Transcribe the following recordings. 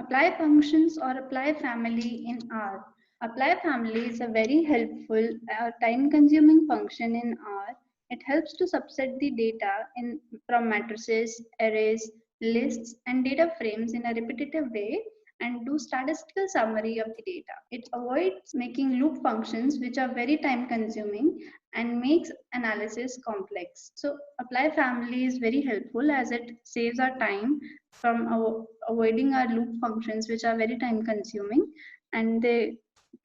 Apply functions or apply family in R. Apply family is a very helpful time consuming function in R. It helps to subset the data from matrices, arrays, lists, and data frames in a repetitive way and do statistical summary of the data. It avoids making loop functions which are very time consuming and makes analysis complex. So apply family is very helpful as it saves our time from avoiding our loop functions which are very time consuming, and they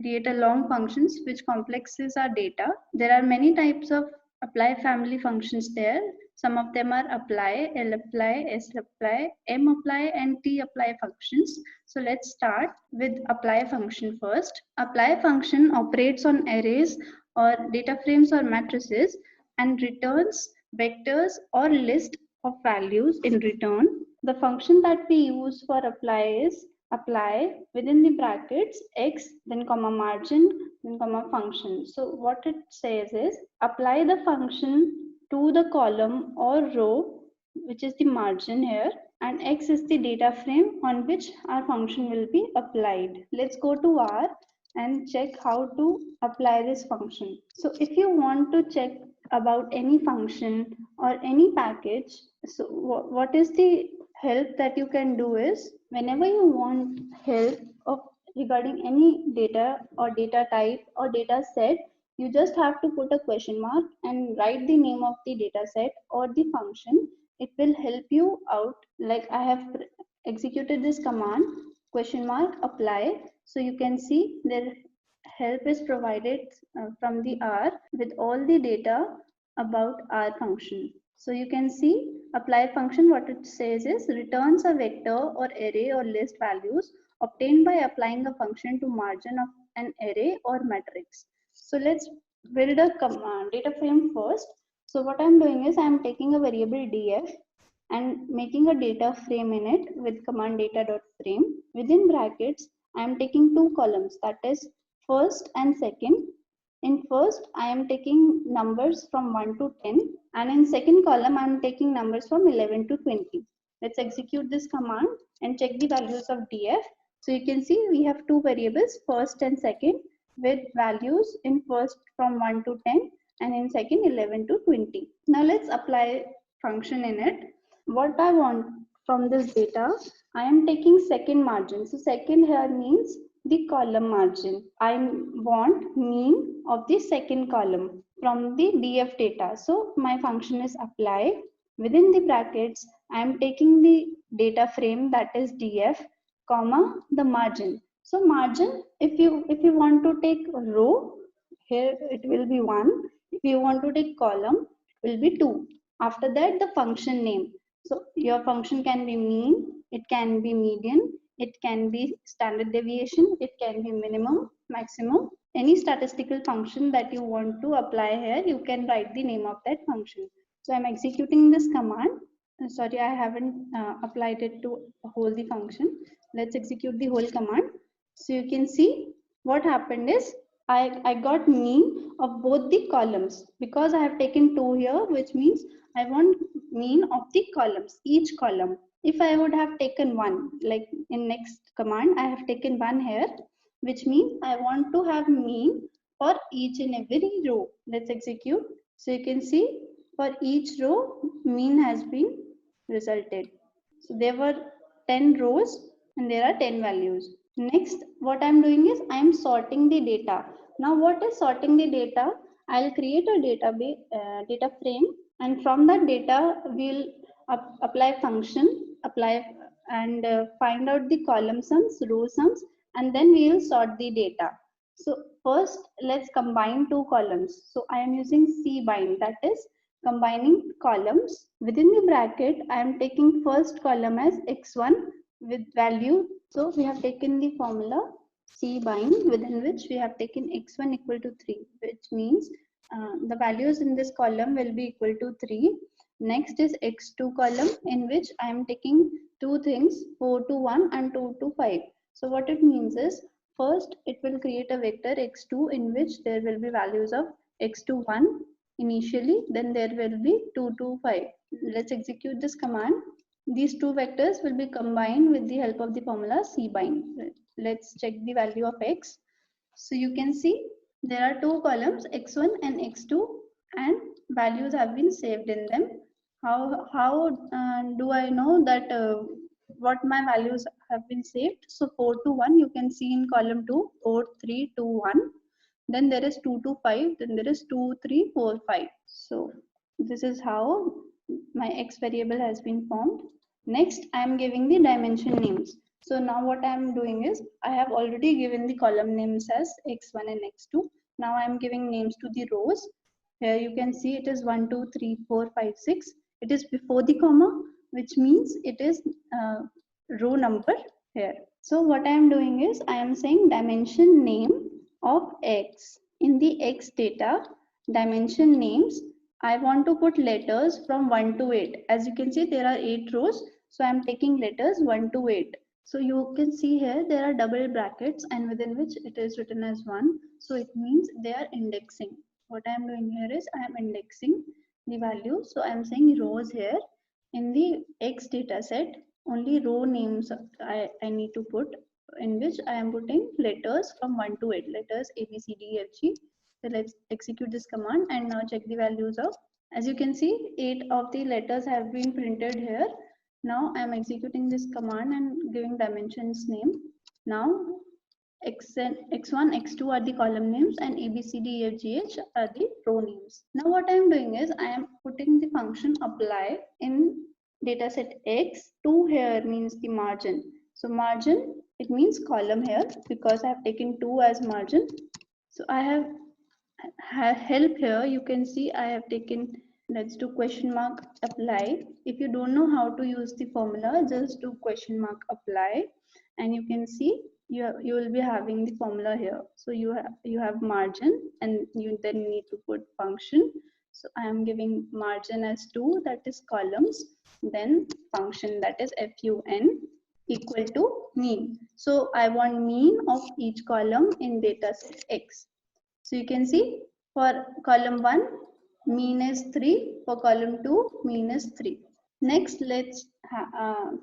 create a long functions which complexes our data. There are many types of apply family functions there. Some of them are apply, lapply, sapply, mapply, and tapply functions. So let's start with apply function first. Apply function operates on arrays or data frames or matrices and returns vectors or list of values in return. The function that we use for apply is apply within the brackets x then comma margin then comma function. So what it says is apply the function to the column or row which is the margin here, and x is the data frame on which our function will be applied. Let's go to R and check how to apply this function. So if you want to check about any function or any package, so what is the help that you can do is whenever you want help of regarding any data or data type or data set, you just have to put a question mark and write the name of the data set or the function. It will help you out. Like I have executed this command question mark apply, so you can see there help is provided from the R with all the data about R function. So you can see apply function, what it says is returns a vector or array or list values obtained by applying a function to margin of an array or matrix. So let's build a command data frame first. So what I'm doing is I'm taking a variable df and making a data frame in it with command data.frame. Within brackets, I am taking two columns, that is first and second. In first, I am taking numbers from 1 to 10, and in second column, I am taking numbers from 11 to 20. Let's execute this command and check the values of df. So you can see we have two variables, first and second, with values in first from 1 to 10 and in second 11 to 20. Now let's apply function in it. What I want from this data, I am taking second margin. So second here means the column margin. I want mean of the second column from the df data. So my function is apply. Within the brackets, I am taking the data frame, that is df, comma the margin. So margin, if you want to take row, here it will be 1. If you want to take column, it will be 2. After that, the function name. So your function can be mean, it can be median, it can be standard deviation, it can be minimum, maximum. Any statistical function that you want to apply here, you can write the name of that function. So I'm executing this command. Sorry, I haven't applied it to whole the function. Let's execute the whole command. So you can see what happened is I got mean of both the columns because I have taken 2 here, which means I want mean of the columns, each column. If I would have taken 1, like in next command, I have taken 1 here, which means I want to have mean for each and every row. Let's execute. So you can see for each row, mean has been resulted. So there were 10 rows and there are 10 values. Next, what I'm doing is I'm sorting the data. Now, what is sorting the data? I'll create a database data frame, and from that data, we'll apply function, apply and find out the column sums, row sums, and then we'll sort the data. So first, let's combine two columns. So I am using cbind, that is combining columns. Within the bracket, I am taking first column as x1 with value. So we have taken the formula cbind, within which we have taken x1 equal to 3, which means the values in this column will be equal to 3. Next is x2 column, in which I am taking two things, 4 to 1 and 2 to 5. So what it means is, first it will create a vector x2 in which there will be values of x2 1 initially, then there will be 2 to 5. Let's execute this command. These two vectors will be combined with the help of the formula cbind. Let's check the value of x. So you can see there are two columns, x1 and x2, and values have been saved in them. How do I know that what my values have been saved? So 4 to 1 you can see in column 2, 4, 3, 2, 1. Then there is 2 to 5, then there is 2, 3, 4, 5. So this is how my x variable has been formed. Next, I am giving the dimension names. So now what I am doing is, I have already given the column names as x1 and x2. Now I am giving names to the rows. Here you can see it is 1, 2, 3, 4, 5, 6. It is before the comma, which means it is row number here. So what I am doing is, I am saying dimension name of x. In the x data, dimension names, I want to put letters from 1 to 8. As you can see, there are 8 rows. So I'm taking letters 1 to 8. So you can see here, there are double brackets and within which it is written as 1. So it means they are indexing. What I'm doing here is I am indexing the value. So I'm saying rows here. In the X data set, only row names I need to put, in which I am putting letters from 1 to 8. Letters A, B, C, D, E, F, G. So let's execute this command and now check the values of. As you can see, 8 of the letters have been printed here. Now I am executing this command and giving dimensions name. Now x1, x2 are the column names and A, B, C, D, E, F, G, H are the row names. Now what I am doing is I am putting the function apply in dataset X. 2 here means the margin. So margin, it means column here because I have taken 2 as margin. So I have help here. You can see I have taken, let's do question mark apply. If you don't know how to use the formula, just do question mark apply and you can see you will be having the formula here. So you have margin and you then need to put function. So I am giving margin as 2, that is columns, then function, that is fun, equal to mean. So I want mean of each column in dataset X. So you can see for column 1, mean is 3. For column 2, mean is 3. Next, let's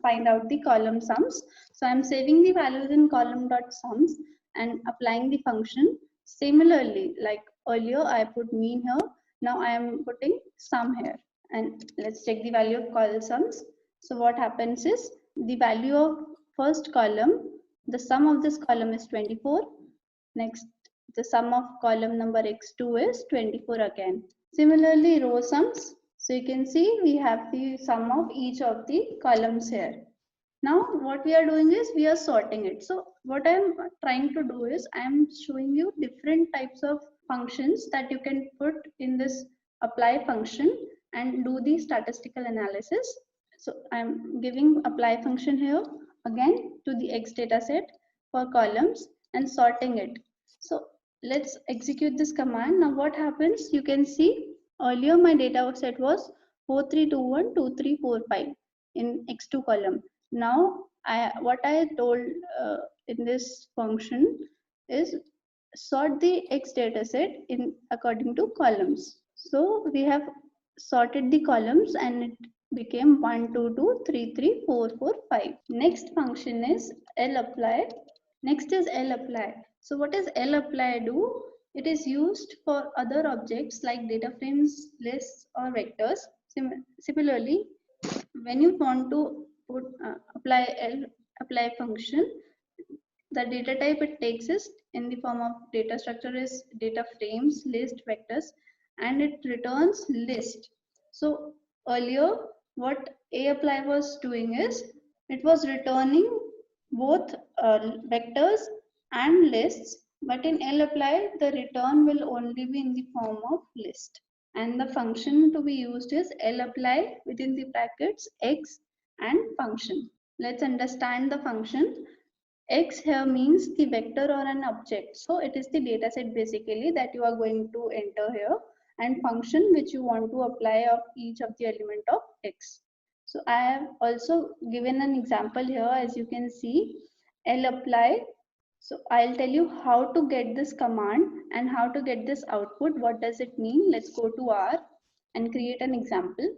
find out the column sums. So I'm saving the values in column dot sums and applying the function. Similarly, like earlier, I put mean here. Now I am putting sum here. And let's check the value of column sums. So what happens is the value of first column, the sum of this column is 24. Next, the sum of column number x2 is 24 again. Similarly, row sums. So you can see we have the sum of each of the columns here. Now what we are doing is we are sorting it. So what I am trying to do is I am showing you different types of functions that you can put in this apply function and do the statistical analysis. So I am giving apply function here again to the X data set for columns and sorting it. So let's execute this command. Now what happens, you can see earlier my data set was 4321 2345 in X2 column. Now what I told in this function is sort the X data set in according to columns. So we have sorted the columns and it became 1 2 2 3 3 4 4 5. Next function is lapply. Next is lapply. So what is lapply do? It is used for other objects like data frames, lists or vectors. Similarly, when you want to put apply function, the data type it takes is in the form of data structure is data frames, list, vectors, and it returns list. So earlier what apply was doing is it was returning both vectors and lists, but in lapply the return will only be in the form of list, and the function to be used is lapply within the brackets x and function. Let's understand the function. X here means the vector or an object. So it is the data set basically that you are going to enter here, and function which you want to apply of each of the element of X. So I have also given an example here, as you can see, lapply. So I'll tell you how to get this command and how to get this output. What does it mean? Let's go to R and create an example.